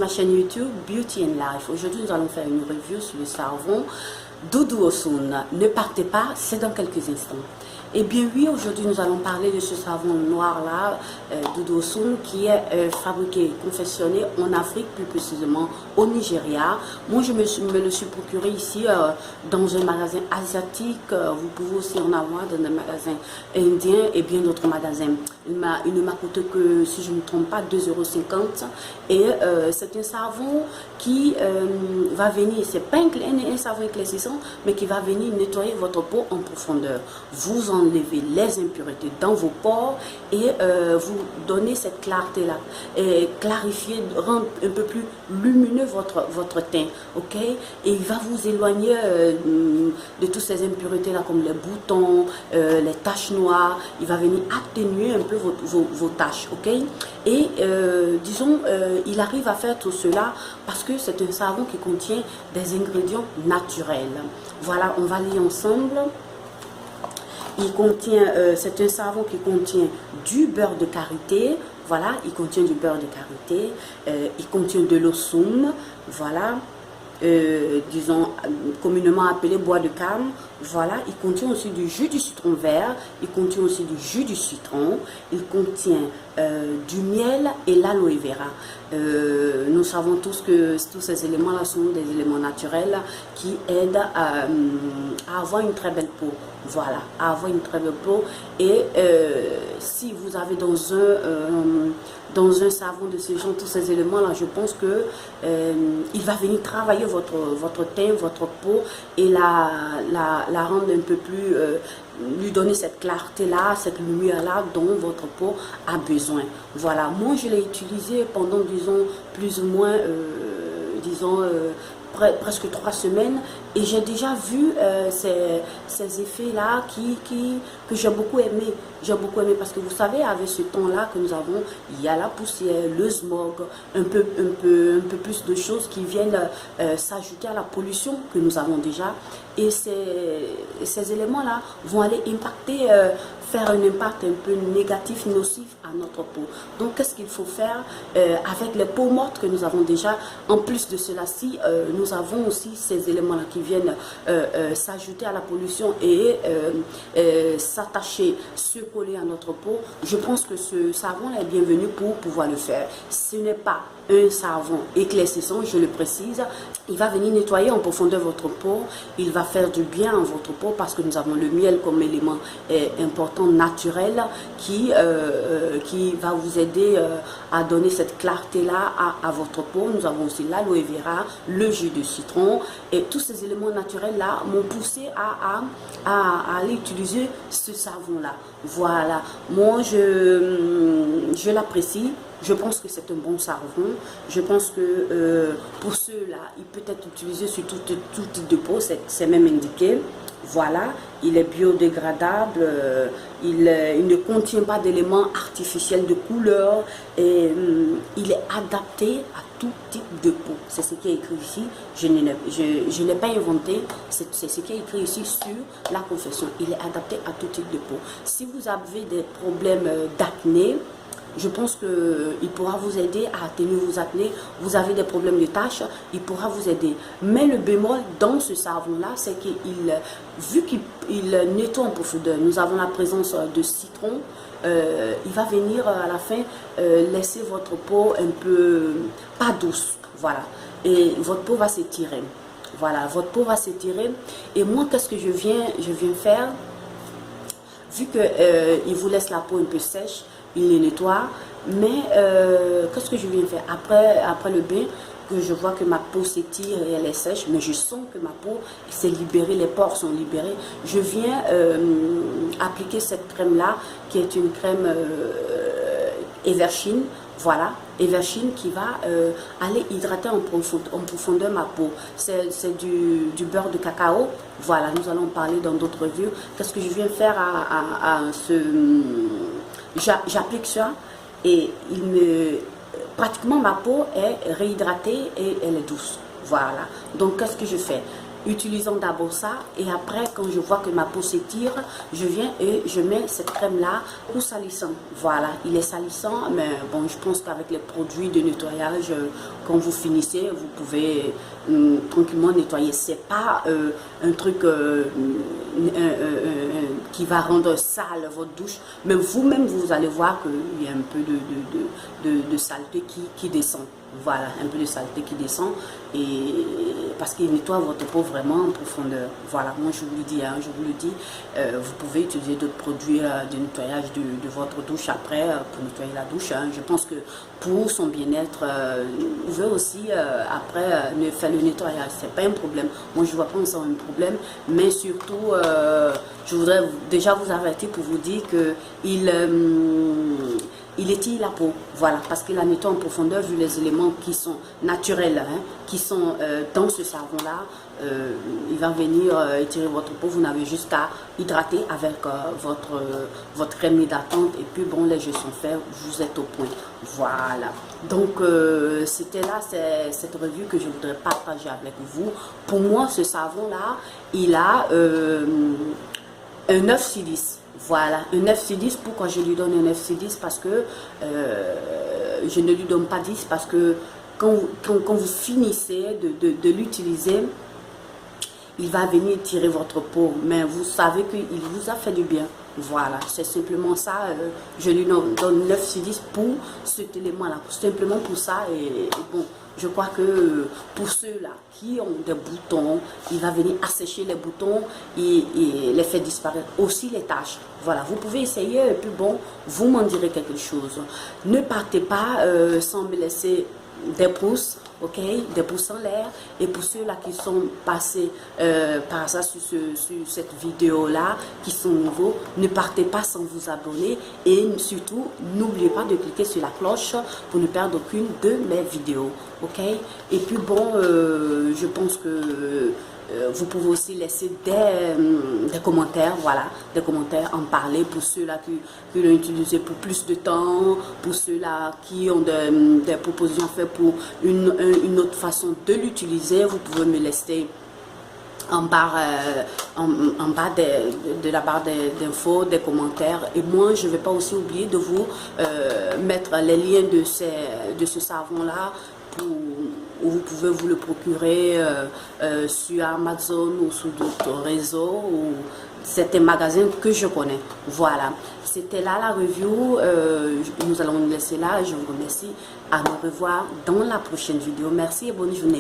ma chaîne YouTube Beauty and Life. Aujourd'hui, nous allons faire une review sur le savon Doudou Osun. Ne partez pas, c'est dans quelques instants. Et bien oui, aujourd'hui nous allons parler de ce savon noir là, Doudou Osun, qui est fabriqué, confectionné en Afrique, plus précisément au Nigeria. Moi je me le suis procuré ici dans un magasin asiatique. Vous pouvez aussi en avoir dans un magasin indien et bien d'autres magasins. Il ne m'a coûté que, si je ne me trompe pas, 2,50 €. Et c'est un savon qui va venir, c'est pas un savon éclaircissant, mais qui va venir nettoyer votre peau en profondeur. Vous enlevez les impuretés dans vos pores et vous donnez cette clarté là, et clarifier, rendre un peu plus lumineux votre teint, ok? Et il va vous éloigner de toutes ces impuretés là comme les boutons, les taches noires. Il va venir atténuer un peu vos taches, ok? Et disons, il arrive à faire tout cela parce que c'est un savon qui contient des ingrédients naturels. Voilà, on va lire ensemble. Il contient, c'est un savon qui contient du beurre de karité. Voilà, il contient du beurre de karité. Il contient de l'osum. Voilà. Disons communément appelé bois de cam. Voilà, il contient aussi du jus du citron vert, il contient aussi du jus du citron, il contient du miel et l'aloe vera. Nous savons tous que tous ces éléments-là sont des éléments naturels qui aident à avoir une très belle peau. Voilà, à avoir une très belle peau. Et si vous avez dans un savon de ce genre tous ces éléments-là, je pense que il va venir travailler votre teint, votre peau et la rendre un peu plus, lui donner cette clarté-là, cette lumière-là dont votre peau a besoin. Voilà, moi je l'ai utilisé pendant, disons, plus ou moins, disons, presque 3 semaines et j'ai déjà vu ces effets-là que j'ai beaucoup aimé. J'ai beaucoup aimé parce que vous savez, avec ce temps-là que nous avons, il y a la poussière, le smog, un peu plus de choses qui viennent s'ajouter à la pollution que nous avons déjà. Et ces éléments-là vont aller impacter, faire un impact un peu négatif, nocif à notre peau. Donc, qu'est-ce qu'il faut faire avec les peaux mortes que nous avons déjà? En plus de cela-ci, nous avons aussi ces éléments-là qui viennent s'ajouter à la pollution et s'attacher, se coller à notre peau. Je pense que ce savon est bienvenu pour pouvoir le faire. Ce n'est pas un savon éclaircissant, je le précise. Il va venir nettoyer en profondeur votre peau. Il va faire du bien à votre peau parce que nous avons le miel comme élément important, naturel, qui va vous aider à donner cette clarté-là à votre peau. Nous avons aussi l'aloe vera, le jus de citron et tous ces éléments naturels-là m'ont poussé à aller utiliser ce savon-là. Voilà, moi je l'apprécie. Je pense que c'est un bon savon. Je pense que pour ceux-là, il peut être utilisé sur tout type de peau, c'est même indiqué. Voilà, il est biodégradable, il ne contient pas d'éléments artificiels de couleur et il est adapté à tout type de peau. C'est ce qui est écrit ici, je ne l'ai pas inventé, c'est ce qui est écrit ici sur la confection. Il est adapté à tout type de peau. Si vous avez des problèmes d'acné, je pense qu'il pourra vous aider à atténuer vos acnés. Vous avez des problèmes de taches, il pourra vous aider. Mais le bémol dans ce savon-là, c'est qu'il, vu qu'il nettoie en profondeur, nous avons la présence de citron, il va venir à la fin laisser votre peau un peu, pas douce, voilà. Et votre peau va s'étirer. Voilà, votre peau va s'étirer. Et moi, qu'est-ce que je viens faire? Vu qu'il vous laisse la peau un peu sèche, il les nettoie, mais qu'est-ce que je viens faire après le bain, que je vois que ma peau s'étire et elle est sèche, mais je sens que ma peau s'est libérée, les pores sont libérés. Je viens appliquer cette crème-là, qui est une crème Eversheen. Voilà, Eversheen qui va aller hydrater en profondeur ma peau. C'est du beurre de cacao. Voilà, nous allons parler dans d'autres reviews. Qu'est-ce que je viens faire à ce... J'applique ça et pratiquement ma peau est réhydratée et elle est douce. Voilà. Donc qu'est-ce que je fais? utilisons d'abord ça et après quand je vois que ma peau s'étire, je viens et je mets cette crème là pour salissant. Voilà, il est salissant, mais bon, je pense qu'avec les produits de nettoyage, quand vous finissez, vous pouvez tranquillement nettoyer. C'est pas un truc qui va rendre sale votre douche, mais vous-même vous allez voir qu'il y a un peu de saleté qui descend. Voilà, un peu de saleté qui descend et parce qu'il nettoie votre peau vraiment en profondeur. Voilà, moi je vous le dis, je vous le dis, vous pouvez utiliser d'autres produits de nettoyage de votre douche après pour nettoyer la douche. Je pense que pour son bien-être, vous pouvez aussi après faire le nettoyage, c'est pas un problème. Moi je vois pas ça un problème, mais surtout je voudrais déjà vous avertir pour vous dire que il étire la peau, voilà, parce qu'il la nettoie en profondeur vu les éléments qui sont naturels, qui sont dans ce savon-là. Il va venir étirer votre peau, vous n'avez juste qu'à hydrater avec votre crème hydratante et puis bon, les jeux sont faits, vous êtes au point. Voilà, donc c'était là cette revue que je voudrais partager avec vous. Pour moi, ce savon-là, il a un 9 sur 10. Voilà, un 9 sur 10. Pourquoi je lui donne un 9 sur 10? Parce que je ne lui donne pas 10 parce que quand vous finissez de l'utiliser, il va venir tirer votre peau, mais vous savez qu'il vous a fait du bien. Voilà, c'est simplement ça. Je lui donne 9 sur 10 pour cet élément-là, simplement pour ça. Et bon, je crois que pour ceux-là qui ont des boutons, il va venir assécher les boutons et les faire disparaître. Aussi les taches. Voilà, vous pouvez essayer et puis bon, vous m'en direz quelque chose. Ne partez pas sans me laisser des pouces, ok, des pouces en l'air. Et pour ceux-là qui sont passés par hasard sur cette vidéo-là, qui sont nouveaux, ne partez pas sans vous abonner. Et surtout, n'oubliez pas de cliquer sur la cloche pour ne perdre aucune de mes vidéos, ok. Et puis bon, je pense que vous pouvez aussi laisser des commentaires, voilà, des commentaires, en parler pour ceux-là qui l'ont utilisé pour plus de temps, pour ceux-là qui ont des propositions faites pour une autre façon de l'utiliser. Vous pouvez me laisser en bas de la barre d'infos, des commentaires. Et moi, je ne vais pas aussi oublier de vous mettre les liens de ce savon-là où vous pouvez vous le procurer sur Amazon ou sur d'autres réseaux ou certains magasins que je connais. Voilà, c'était là la review. Nous allons nous laisser là. Je vous remercie. À nous revoir dans la prochaine vidéo. Merci et bonne journée.